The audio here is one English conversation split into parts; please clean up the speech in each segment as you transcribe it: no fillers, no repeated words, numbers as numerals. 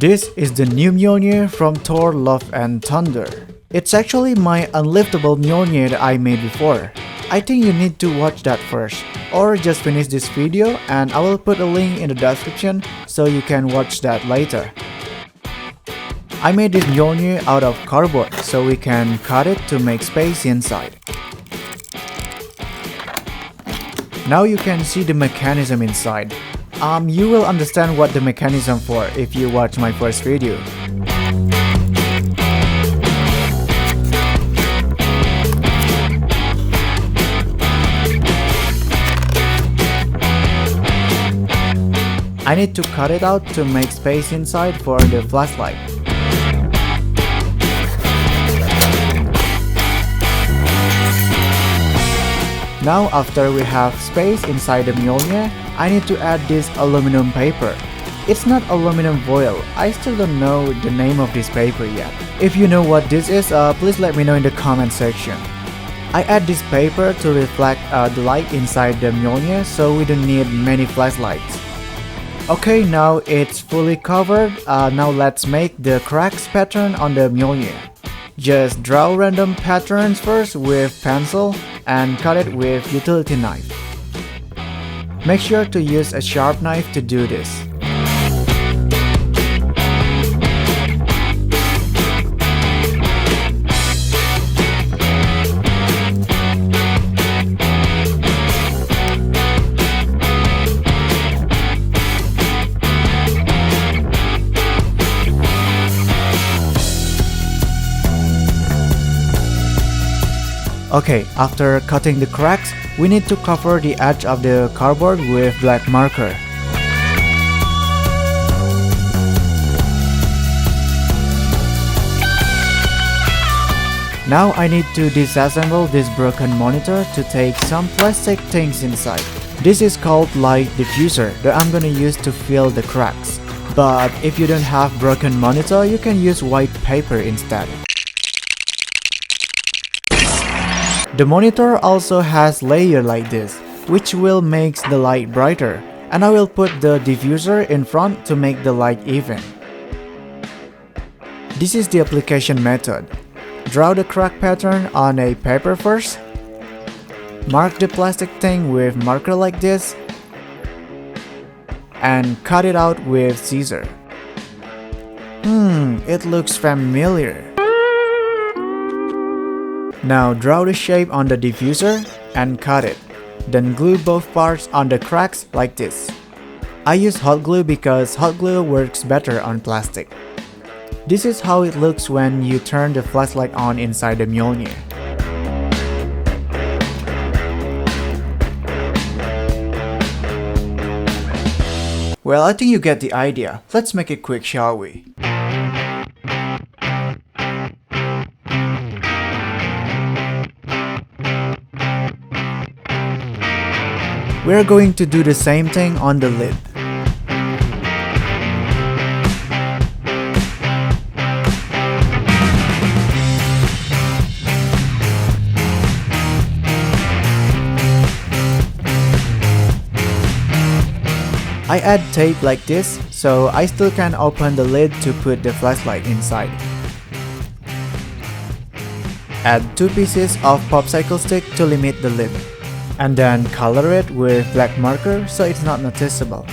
This is the new Mjolnir from Thor Love and Thunder. It's actually my unliftable Mjolnir that I made before. I think you need to watch that first, or just finish this video and I will put a link in the description so you can watch that later. I made this Mjolnir out of cardboard so we can cut it to make space inside. Now you can see the mechanism inside. You will understand what the mechanism for if you watch my first video. I need to cut it out to make space inside for the flashlight. Now after we have space inside the Mjolnir, I need to add this aluminum paper. It's not aluminum foil, I still don't know the name of this paper yet. If you know what this is, please let me know in the comment section. I add this paper to reflect the light inside the Mjolnir so we don't need many flashlights. Okay, now it's fully covered. Now let's make the cracks pattern on the Mjolnir. Just draw random patterns first with pencil and cut it with utility knife. Make sure to use a sharp knife to do this. Okay, after cutting the cracks, we need to cover the edge of the cardboard with black marker. Now I need to disassemble this broken monitor to take some plastic things inside. This is called light diffuser that I'm gonna use to fill the cracks. But if you don't have broken monitor, you can use white paper instead. The monitor also has layer like this, which will make the light brighter, and I will put the diffuser in front to make the light even. This is the application method. Draw the crack pattern on a paper first. Mark the plastic thing with marker like this, and cut it out with scissors. It looks familiar. Now draw the shape on the diffuser and cut it. Then glue both parts on the cracks like this. I use hot glue because hot glue works better on plastic. This is how it looks when you turn the flashlight on inside the Mjolnir. Well, I think you get the idea. Let's make it quick, shall we? We're going to do the same thing on the lid. I add tape like this, so I still can open the lid to put the flashlight inside. Add 2 pieces of popsicle stick to limit the lid. And then color it with black marker so it's not noticeable.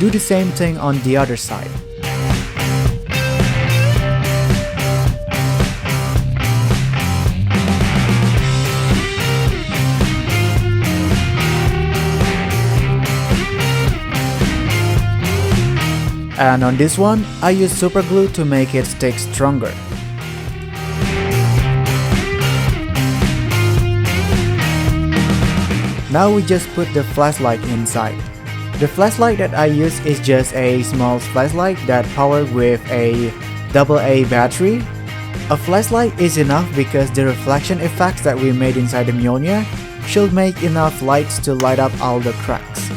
Do the same thing on the other side. And on this one, I use superglue to make it stick stronger. Now we just put the flashlight inside. The flashlight that I use is just a small flashlight that powered with a AA battery. A flashlight is enough because the reflection effects that we made inside the Mjolnir should make enough lights to light up all the cracks.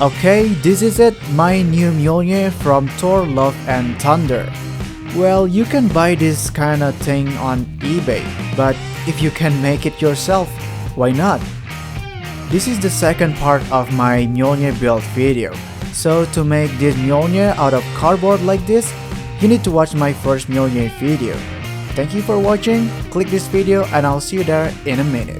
Okay, this is it, my new Mjolnir from Thor Love and Thunder. Well, you can buy this kind of thing on eBay, but if you can make it yourself, why not? This is the second part of my Mjolnir build video. So to make this Mjolnir out of cardboard like this, you need to watch my first Mjolnir video. Thank you for watching, click this video and I'll see you there in a minute.